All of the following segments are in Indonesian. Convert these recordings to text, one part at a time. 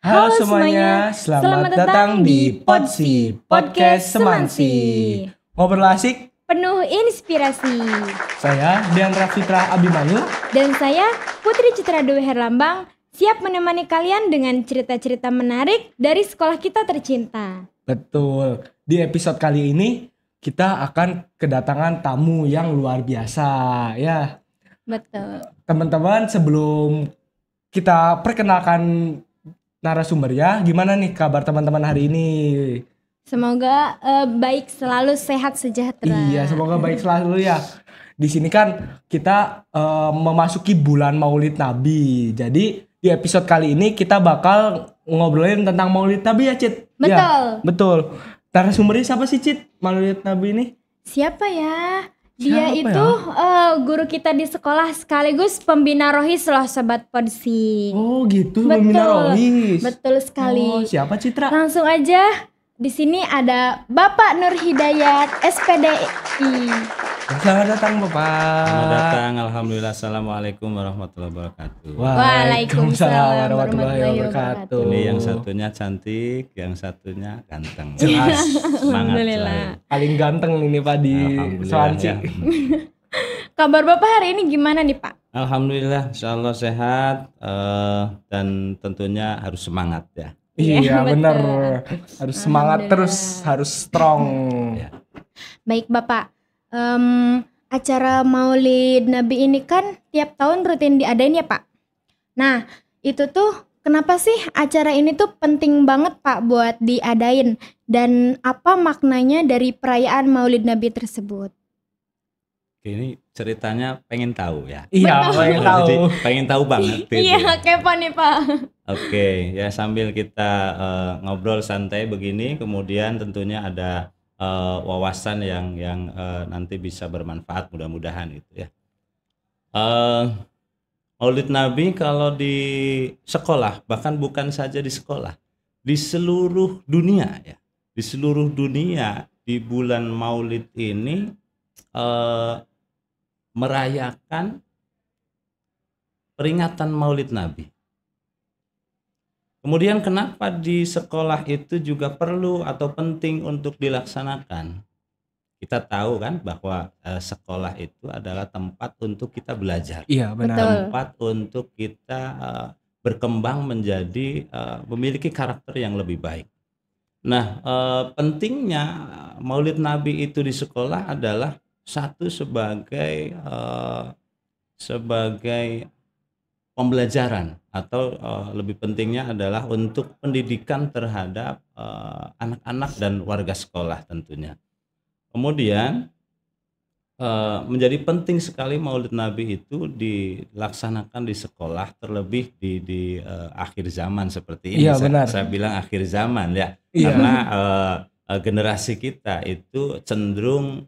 Halo semuanya, selamat datang di Podsi, Podcast Semansi. Ngobrol asik, Penuh inspirasi. saya Dian Rafitra Abimanyu. Dan saya Putri Citra Dewi Herlambang, siap menemani kalian dengan cerita-cerita menarik dari sekolah kita tercinta. Betul, di episode kali ini kita akan kedatangan tamu yang luar biasa ya. Betul. Teman-teman, sebelum kita perkenalkan narasumbernya, gimana nih kabar teman-teman hari ini? Semoga baik selalu, sehat sejahtera. Iya, semoga baik selalu ya. Di sini kan kita memasuki bulan Maulid Nabi. Jadi di episode kali ini kita bakal ngobrolin tentang Maulid Nabi ya, Cit? Betul. Ya, betul. Narasumbernya siapa sih, Cit? Maulid Nabi ini? Siapa ya? Dia Siapa itu guru kita di sekolah sekaligus pembina rohis loh Sobat Podsi. Oh gitu, Betul. pembina rohis. Betul sekali. Oh, siapa Citra? Langsung aja. Di sini ada Bapak Nur Hidayat, SPDI. Selamat datang, Bapak. Selamat datang, alhamdulillah, assalamualaikum warahmatullahi wabarakatuh. Waalaikumsalam warahmatullahi wabarakatuh. Ini yang satunya cantik, yang satunya ganteng. Jelas. Semangat Alhamdulillah. selalu. Paling ganteng ini Pak di Alhamdulillah, Soanci. ya. Kabar Bapak hari ini gimana nih Pak? Alhamdulillah, insyaallah sehat dan tentunya harus semangat ya. Iya, Iya, bener. betul. Harus semangat terus, harus strong. Ya. Baik Bapak, acara Maulid Nabi ini kan tiap tahun rutin diadain ya Pak. Nah itu tuh kenapa sih acara ini tuh penting banget Pak buat diadain? Dan apa maknanya dari perayaan Maulid Nabi tersebut? Ini ceritanya pengen tahu ya. Iya, pengen tahu. Jadi pengen tahu banget. gitu. Iya kepo nih Pak. Oke, ya sambil kita ngobrol santai begini, kemudian tentunya ada wawasan yang nanti bisa bermanfaat mudah-mudahan gitu ya. Maulid Nabi kalau di sekolah, bahkan bukan saja di sekolah, di seluruh dunia ya, di seluruh dunia di bulan Maulid ini merayakan peringatan Maulid Nabi. Kemudian kenapa di sekolah itu juga perlu atau penting untuk dilaksanakan? Kita tahu kan bahwa sekolah itu adalah tempat untuk kita belajar. Iya, benar. Betul. Tempat untuk kita berkembang menjadi memiliki karakter yang lebih baik. Nah, pentingnya Maulid Nabi itu di sekolah adalah satu sebagai pembelajaran atau lebih pentingnya adalah untuk pendidikan terhadap anak-anak dan warga sekolah tentunya. Kemudian menjadi penting sekali Maulid Nabi itu dilaksanakan di sekolah, terlebih di akhir zaman seperti ini. Iya, benar. Saya bilang akhir zaman ya, Iya. karena generasi kita itu cenderung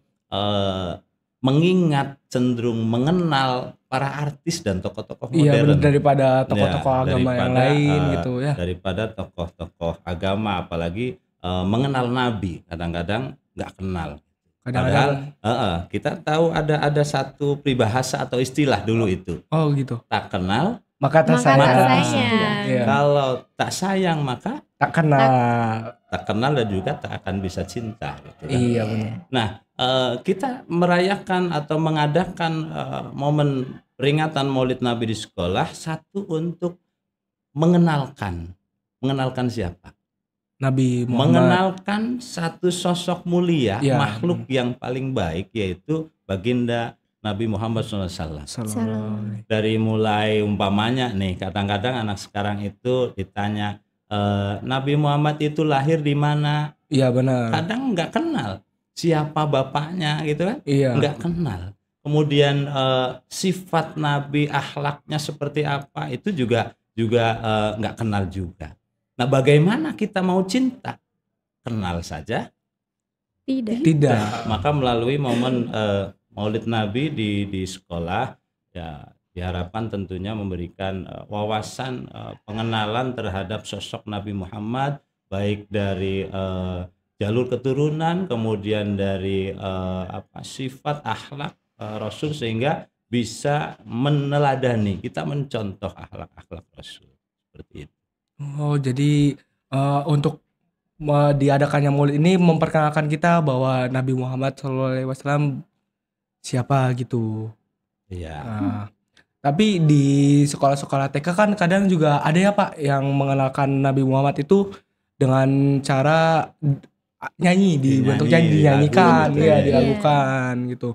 mengingat, cenderung mengenal para artis dan tokoh-tokoh Iya, modern. benar, daripada tokoh-tokoh Ya, agama yang daripada, lain gitu ya. Daripada tokoh-tokoh agama, apalagi mengenal Nabi, kadang-kadang nggak kenal. Kadang-kadang. Padahal kita tahu ada satu peribahasa atau istilah dulu itu, Oh gitu. tak kenal Maka tak Maka tak sayang. sayang. Iya. kalau tak sayang maka Tak kenal. tak kenal dan juga tak akan bisa cinta gitu kan. Iya, benar. Nah, kita merayakan atau mengadakan momen peringatan Maulid Nabi di sekolah, satu untuk mengenalkan siapa? Nabi Muhammad. Mengenalkan satu sosok mulia, Ya. makhluk yang paling baik, yaitu baginda Nabi Muhammad SAW. Salam. Dari mulai umpamanya nih, kadang-kadang anak sekarang itu ditanya, Nabi Muhammad itu lahir di mana? Iya, benar. Kadang nggak kenal siapa bapaknya gitu kan, Iya. nggak kenal. Kemudian sifat Nabi, akhlaknya seperti apa, itu juga nggak kenal juga. Nah, bagaimana kita mau cinta? Kenal saja. Tidak. Maka melalui momen Maulid Nabi di sekolah, ya diharapkan tentunya memberikan wawasan pengenalan terhadap sosok Nabi Muhammad, baik dari jalur keturunan, kemudian dari sifat akhlak Rasul, sehingga bisa meneladani, kita mencontoh akhlak-akhlak Rasul seperti itu. Oh, jadi untuk diadakannya Maulid ini memperkenalkan kita bahwa Nabi Muhammad SAW siapa gitu. Iya. Nah, tapi di sekolah-sekolah TK kan kadang juga ada ya Pak yang mengenalkan Nabi Muhammad itu dengan cara nyanyi, dibentuk Dinyanyi, dinyanyikan, lagu gitu ya ya. dilakukan gitu.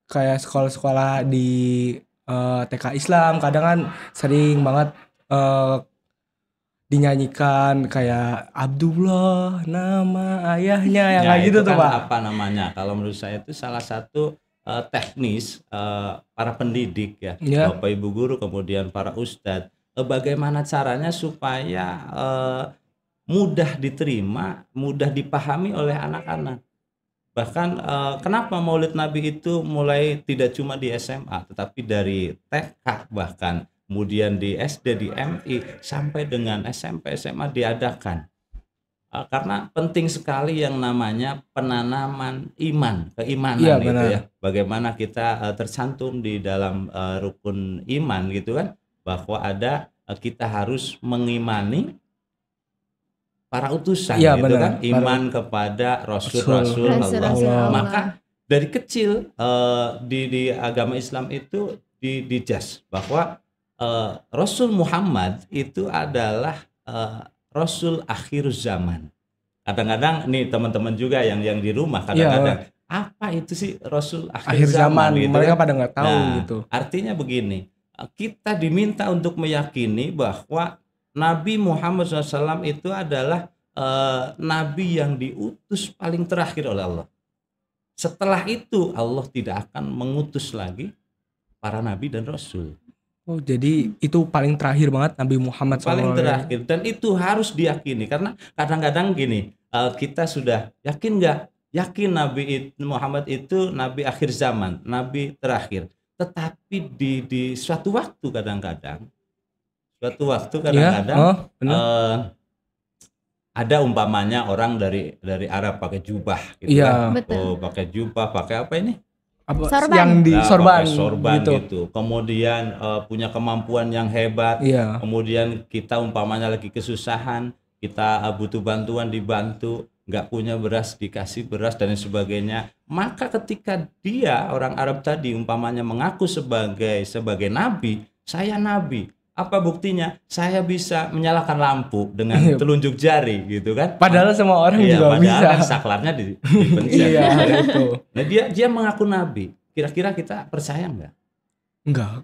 Kayak sekolah-sekolah di TK Islam kadang kan sering banget eh, dinyanyikan kayak Abdullah nama ayahnya yang Ya kayak gitu itu tuh kan Pak. apa namanya? Kalau menurut saya itu salah satu teknis para pendidik ya, Ya, Bapak Ibu guru kemudian para ustadz, bagaimana caranya supaya mudah diterima, mudah dipahami oleh anak-anak. Bahkan kenapa Maulid Nabi itu mulai tidak cuma di SMA, tetapi dari TK bahkan kemudian di SD, di MI sampai dengan SMP, SMA diadakan. Karena penting sekali yang namanya penanaman iman, iya keimanan gitu benar. ya. Bagaimana kita tercantum di dalam rukun iman gitu kan, bahwa ada kita harus mengimani para utusan Iya gitu kan, benar. iman kepada rasul-rasul Rasul Allah. Rasul-rasul Allah. Allah. Maka dari kecil di agama Islam itu dijudge bahwa Rasul Muhammad itu adalah Rasul akhir zaman. Kadang-kadang nih teman-teman juga yang di rumah Iya, kadang-kadang apa itu sih Rasul akhir akhir zaman zaman gitu mereka kan. pada nggak tahu Nah, gitu. artinya begini, kita diminta untuk meyakini bahwa Nabi Muhammad SAW itu adalah Nabi yang diutus paling terakhir oleh Allah. Setelah itu Allah tidak akan mengutus lagi para nabi dan rasul. Oh, jadi itu paling terakhir banget Nabi Muhammad Paling SAW. terakhir, dan itu harus diyakini karena kadang-kadang gini, kita sudah yakin nggak? Yakin Muhammad itu nabi akhir zaman, nabi terakhir. Tetapi di suatu waktu kadang-kadang Iya, benar. ada umpamanya orang dari Arab pakai jubah gitu Iya. kan. Betul. Oh, pakai jubah, pakai apa ini? Apa Sorban. yang di Nah, sorban, pakai sorban gitu. gitu. Kemudian punya kemampuan yang hebat. Iya. Kemudian kita umpamanya lagi kesusahan, kita butuh bantuan dibantu, nggak punya beras dikasih beras dan lain sebagainya. Maka ketika dia orang Arab tadi umpamanya mengaku sebagai nabi, saya nabi. Apa buktinya? Saya bisa menyalakan lampu dengan Iya. telunjuk jari gitu kan. Padahal semua orang Iya, juga padahal bisa. kan saklarnya dipencet. Iya, gitu kan. itu. Nah, dia mengaku nabi. Kira-kira kita percaya nggak? Enggak.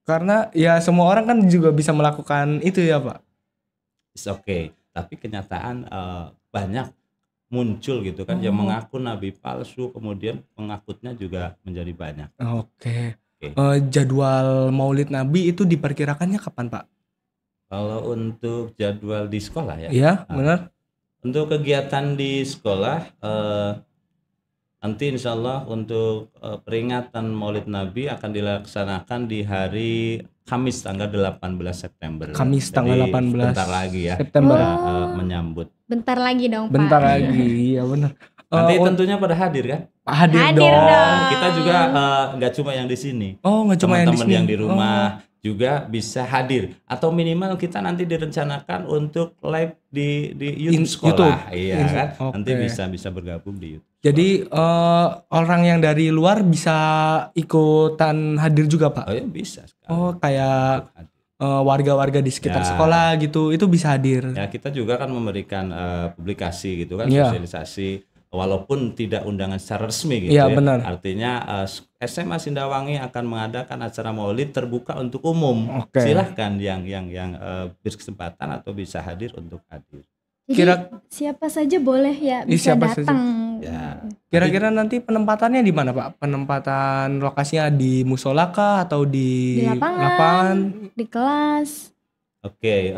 Karena ya semua orang kan juga bisa melakukan itu ya, Pak. It's okay. Tapi kenyataan banyak muncul gitu kan yang Oh. mengaku nabi palsu, kemudian pengakutnya juga menjadi banyak. Oke. Oke. Jadwal Maulid Nabi itu diperkirakannya kapan, Pak? Kalau untuk jadwal di sekolah ya, Iya, benar. untuk kegiatan di sekolah nanti insya Allah untuk peringatan Maulid Nabi akan dilaksanakan di hari Kamis tanggal 18 September. Kamis tanggal Jadi 18 bentar lagi ya September. kita menyambut. Bentar lagi dong, Pak. Bentar lagi, iya benar. Nanti tentunya pada hadir kan? Hadir Hadir dong. dong. Kita juga nggak cuma yang di sini. Oh, nggak cuma yang di Teman-teman sini. yang di rumah juga bisa hadir atau minimal kita nanti direncanakan untuk live di YouTube sekolah. Iya kan? Nanti Oke. bisa bergabung di YouTube. Jadi orang yang dari luar bisa ikutan hadir juga, Pak. Oh ya bisa sekali. Oh, kayak Hadir. warga-warga di sekitar Ya. sekolah gitu, itu bisa hadir. Ya kita juga kan memberikan publikasi gitu kan, Iya. sosialisasi walaupun tidak undangan secara resmi gitu Iya, ya. benar. Artinya SMA Sindawangi akan mengadakan acara Maulid terbuka untuk umum. Oke. Silahkan yang berkesempatan atau bisa hadir untuk hadir. Jadi Kira- siapa saja boleh ya bisa siapa saja. datang. Ya. Kira-kira nanti penempatannya di mana, Pak? Penempatan lokasinya di musola kah atau Di lapangan. Di kelas. Oke,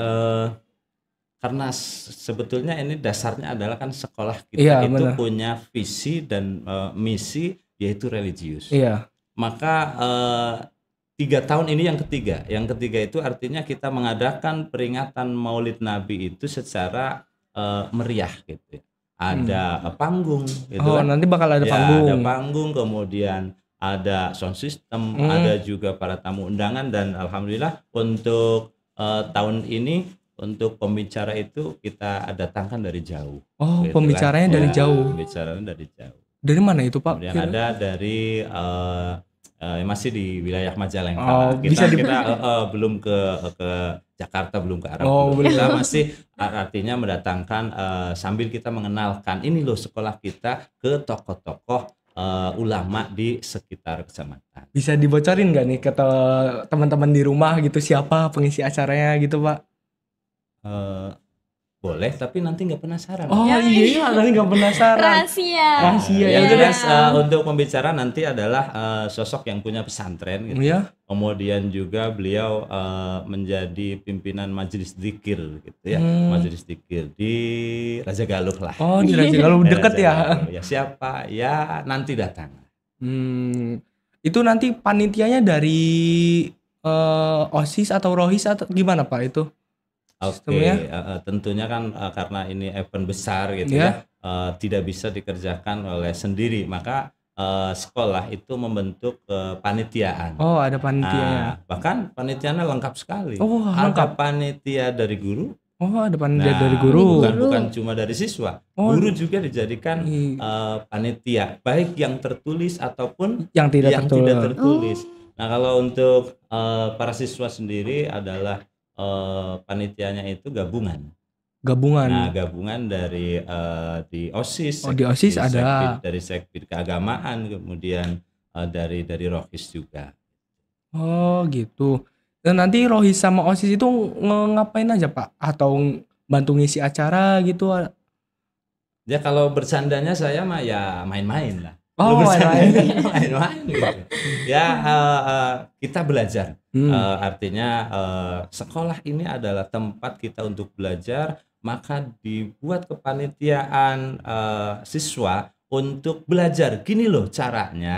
karena sebetulnya ini dasarnya adalah kan sekolah kita Iya, itu benar. punya visi dan misi yaitu religius. Iya. Maka 3 tahun ini yang ketiga. Yang ketiga itu artinya kita mengadakan peringatan Maulid Nabi itu secara meriah gitu. Ada panggung gitu Oh, kan. nanti bakal ada Ya, panggung. ada panggung, kemudian ada sound system, ada juga para tamu undangan dan alhamdulillah untuk tahun ini untuk pembicara itu kita datangkan dari jauh. Oh, Gitu pembicaranya kan. dari Ya, jauh. Pembicaranya dari jauh. Dari mana itu, Pak? Kemudian ada dari masih di wilayah Majalengka. Oh, kita bisa di- kita belum ke Jakarta, belum ke Arab. Oh, belum. Kita masih artinya mendatangkan sambil kita mengenalkan ini loh sekolah kita ke tokoh-tokoh ulama di sekitar kecamatan. Bisa dibocorin nggak nih ke teman-teman di rumah gitu siapa pengisi acaranya gitu, Pak? Eh, boleh, tapi nanti nggak penasaran. Oh iya, nanti nggak penasaran. Rahasia. Rahasia, Yang ya. jelas untuk pembicara nanti adalah sosok yang punya pesantren gitu. Iya. Kemudian juga beliau menjadi pimpinan majelis dzikir gitu ya. Majelis dzikir di Raja Galuh lah. Oh, di Raja Galuh Di deket Raja ya. Galuh. Ya siapa? Ya nanti datang. Itu nanti panitianya dari OSIS atau ROHIS atau gimana, Pak itu? Oke, Sistemnya? tentunya kan karena ini event besar gitu Iya. ya, tidak bisa dikerjakan oleh sendiri, maka sekolah itu membentuk panitiaan. Oh, ada panitianya. Nah, bahkan panitianya lengkap sekali. Oh, Ada lengkap. panitia dari guru. Oh, ada panitia Nah, dari guru. bukan cuma dari siswa. Oh. Guru juga dijadikan panitia, baik yang tertulis ataupun Yang tidak yang tertulis. tidak tertulis. Nah, kalau untuk para siswa sendiri adalah panitianya itu gabungan. Gabungan. Nah, gabungan dari di OSIS, Oh, di OSIS ada. Sekbid, dari Sekbid keagamaan, kemudian dari ROHIS juga. Oh, gitu. Dan nanti ROHIS sama OSIS itu ngapain aja, Pak? Atau bantu ngisi acara gitu? Ya kalau bercandanya saya mah ya main-main lah. Oh, Kalau bercandanya main-main. main-main gitu. Ya kita belajar. Artinya sekolah ini adalah tempat kita untuk belajar, maka dibuat kepanitiaan siswa untuk belajar. Gini loh caranya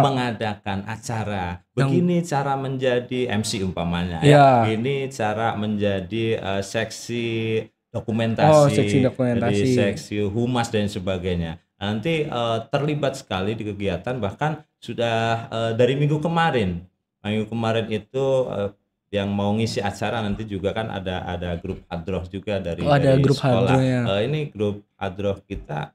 mengadakan acara. Begini cara menjadi MC umpamanya ya. Gini cara menjadi seksi dokumentasi, seksi dokumentasi. jadi seksi humas dan sebagainya. Nanti terlibat sekali di kegiatan, bahkan sudah dari minggu kemarin itu yang mau ngisi acara nanti juga kan ada grup hadroh juga dari grup sekolah. Ini grup hadroh kita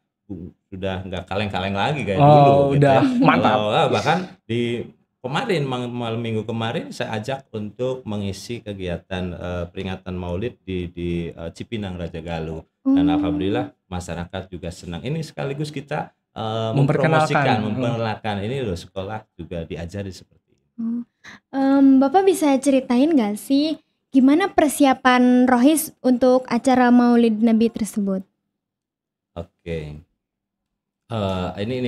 sudah nggak kaleng-kaleng lagi kayak dulu. Udah gitu ya. mantap. Bahkan di kemarin malam minggu kemarin saya ajak untuk mengisi kegiatan peringatan Maulid di Cipinang Raja Galuh. Dan alhamdulillah masyarakat juga senang. Ini sekaligus kita memperkenalkan ini loh, sekolah juga diajari seperti ini. Bapak bisa ceritain nggak sih gimana persiapan ROHIS untuk acara Maulid Nabi tersebut? Oke. Ini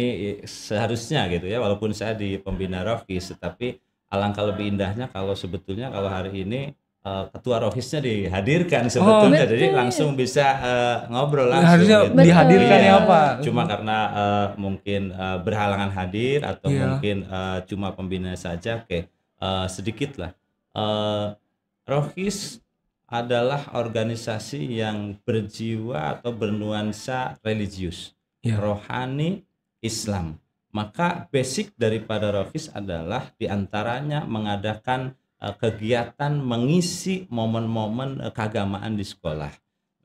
seharusnya gitu ya, walaupun saya di pembina ROHIS, tetapi alangkah lebih indahnya kalau sebetulnya kalau hari ini ketua ROHISnya dihadirkan sebetulnya, jadi langsung bisa ngobrol langsung. Harusnya gitu. dihadirkan ya Pak. Cuma karena mungkin berhalangan hadir atau mungkin cuma pembina saja, sedikit lah. ROHIS adalah organisasi yang berjiwa atau bernuansa religius, rohani, Islam. Maka basic daripada ROHIS adalah diantaranya mengadakan kegiatan mengisi momen-momen keagamaan di sekolah.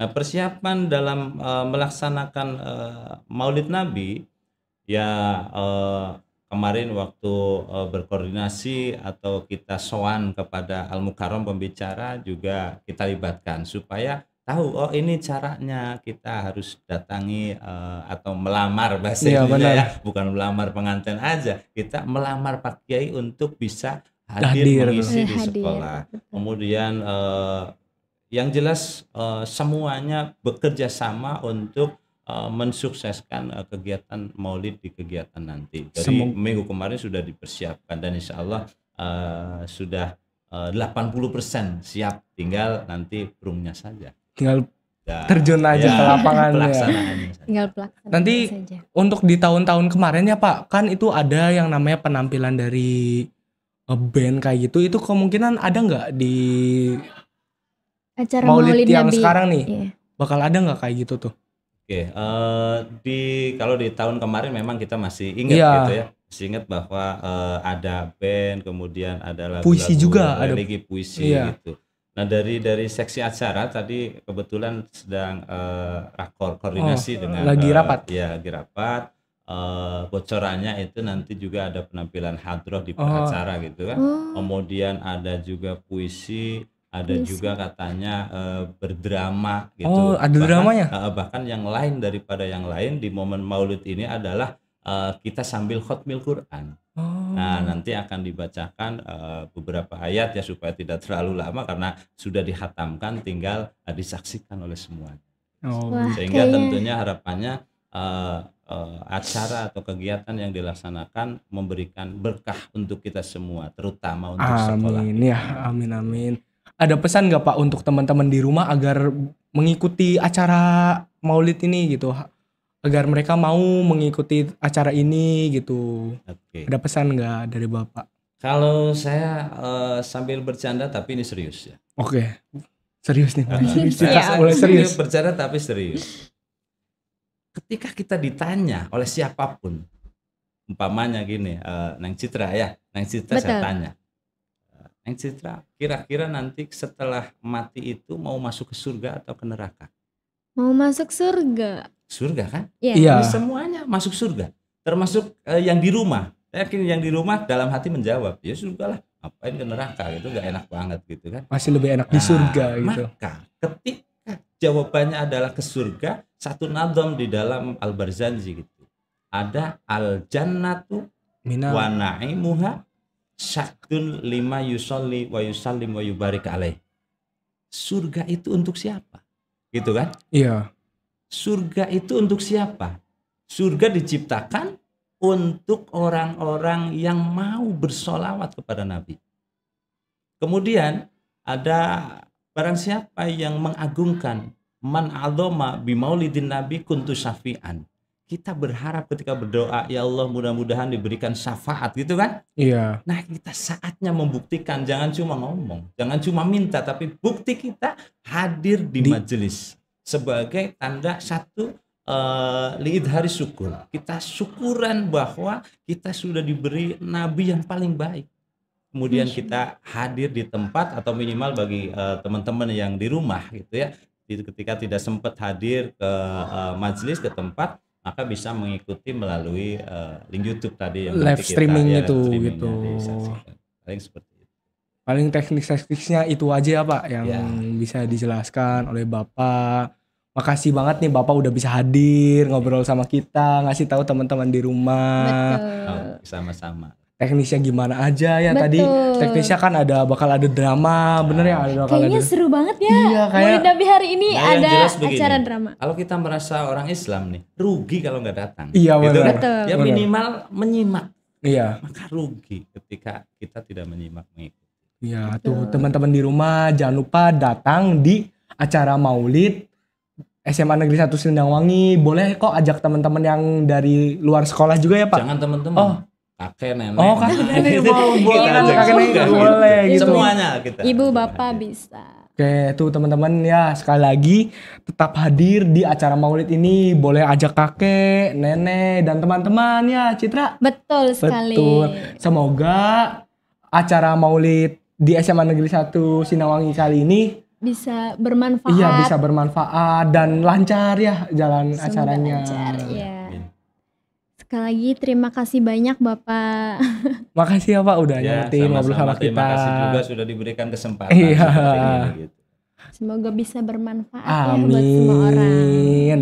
Nah, persiapan dalam melaksanakan Maulid Nabi ya kemarin waktu berkoordinasi atau kita sowan kepada Al Mukarram pembicara juga kita libatkan supaya tahu ini caranya kita harus datangi atau melamar bahasa Indonesia ya, bukan melamar pengantin aja, kita melamar Pak Kiai untuk bisa hadir mengisi di sekolah. Kemudian yang jelas semuanya bekerja sama untuk mensukseskan kegiatan Maulid di kegiatan nanti. Dari minggu kemarin sudah dipersiapkan dan insya Allah sudah 80% siap, tinggal nanti perungnya saja. Tinggal terjun aja ke lapangan ya. Tinggal pelaksanaan nanti saja. Untuk di tahun-tahun kemarin ya Pak, kan itu ada yang namanya penampilan dari band kayak gitu, itu kemungkinan ada nggak di acara Maulid yang Nabi sekarang nih? Bakal ada nggak kayak gitu tuh? Oke, kalau di tahun kemarin memang kita masih ingat gitu ya, masih ingat bahwa ada band, kemudian ada lagu-lagu puisi juga, religi, puisi gitu. Nah, dari seksi acara tadi kebetulan sedang rakor koordinasi dengan lagi rapat. Ya, lagi rapat. Bocorannya itu nanti juga ada penampilan hadroh di acara gitu kan. Kemudian ada juga puisi, ada juga katanya berdrama gitu. Ada dramanya. Bahkan yang lain daripada yang lain di momen Maulid ini adalah kita sambil khotmil Quran. Nah, nanti akan dibacakan beberapa ayat ya supaya tidak terlalu lama karena sudah dihatamkan, tinggal disaksikan oleh semua. Sehingga tentunya harapannya acara atau kegiatan yang dilaksanakan memberikan berkah untuk kita semua, terutama untuk sekolah. Amin ya, amin. Ada pesan nggak Pak untuk teman-teman di rumah agar mengikuti acara Maulid ini gitu? Agar mereka mau mengikuti acara ini gitu. Oke. Ada pesan nggak dari Bapak? Kalau saya sambil bercanda tapi ini serius ya. Oke. Serius nih. Saya Mulai serius. Bercanda tapi serius. Ketika kita ditanya oleh siapapun, umpamanya gini, Neng Citra ya, Neng Citra saya tanya, Neng Citra, kira-kira nanti setelah mati itu mau masuk ke surga atau ke neraka? Mau masuk surga. Surga kan? Iya. Semuanya masuk surga, termasuk yang di rumah. Saya yakin yang di rumah dalam hati menjawab, ya surga lah, ngapain ke neraka gitu, gak enak banget gitu kan? Masih lebih enak di surga gitu. Maka ketika jawabannya adalah ke surga, satu nadom di dalam Al-Barzanji gitu, ada al-jannatu wa na'imuha sya'dun lima yusolli wa yusallim wa yubarik alaih. Surga itu untuk siapa? Gitu kan? Iya. Surga itu untuk siapa? Surga diciptakan untuk orang-orang yang mau bersolawat kepada Nabi. Kemudian ada barang siapa yang mengagungkan man adzama bi maulidin nabi kuntu syafi'an. Kita berharap ketika berdoa, ya Allah mudah-mudahan diberikan syafaat gitu kan? Iya. Nah, kita saatnya membuktikan, jangan cuma ngomong, jangan cuma minta, tapi bukti kita hadir di majelis sebagai tanda satu liidhari syukur. Kita syukuran bahwa kita sudah diberi nabi yang paling baik. Kemudian kita hadir di tempat atau minimal bagi teman-teman yang di rumah gitu ya. Ketika tidak sempat hadir ke majelis, ke tempat, maka bisa mengikuti melalui link YouTube tadi yang live streaming itu gitu. Paling seperti itu. Paling teknis-teknisnya itu aja ya Pak yang bisa dijelaskan oleh Bapak. Makasih banget nih Bapak udah bisa hadir ngobrol sama kita, ngasih tahu teman-teman di rumah. Betul. Sama-sama. Teknisnya gimana aja ya. Tadi teknisnya kan bakal ada drama, bener ya? Kayaknya seru banget ya. Iya, Maulid Nabi hari ini ada begini, acara drama. Kalau kita merasa orang Islam nih, rugi kalau nggak datang. Iya gitu benar. kan? Ya minimal menyimak. Iya. Maka rugi ketika kita tidak menyimak mengikuti. Iya, tuh teman-teman di rumah jangan lupa datang di acara Maulid SMA Negeri 1 Selendangwangi. Boleh kok ajak teman-teman yang dari luar sekolah juga ya Pak? Jangan teman-teman. Kakek nenek. Kakek nenek boleh gitu. Semuanya kita. Ibu bapak bisa. Oke, tuh teman-teman ya, sekali lagi tetap hadir di acara Maulid ini. Boleh ajak kakek, nenek dan teman-teman ya, Citra. Betul sekali. Betul. Semoga acara Maulid di SMA Negeri 1 Sinawang kali ini bisa bermanfaat. Iya, bisa bermanfaat dan lancar ya jalan Semoga acaranya. Lancar, ya. Sekali lagi terima kasih banyak Bapak. Makasih ya Pak udah nyempetin ngobrol sama kita. Terima kasih juga sudah diberikan kesempatan seperti ini gitu. Semoga bisa bermanfaat ya buat semua orang.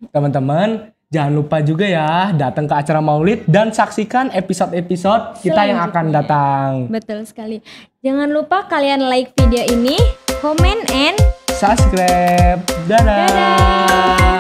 Teman-teman, jangan lupa juga ya datang ke acara Maulid dan saksikan episode-episode kita yang akan datang. Betul sekali. Jangan lupa kalian like video ini, comment and subscribe. Dadah.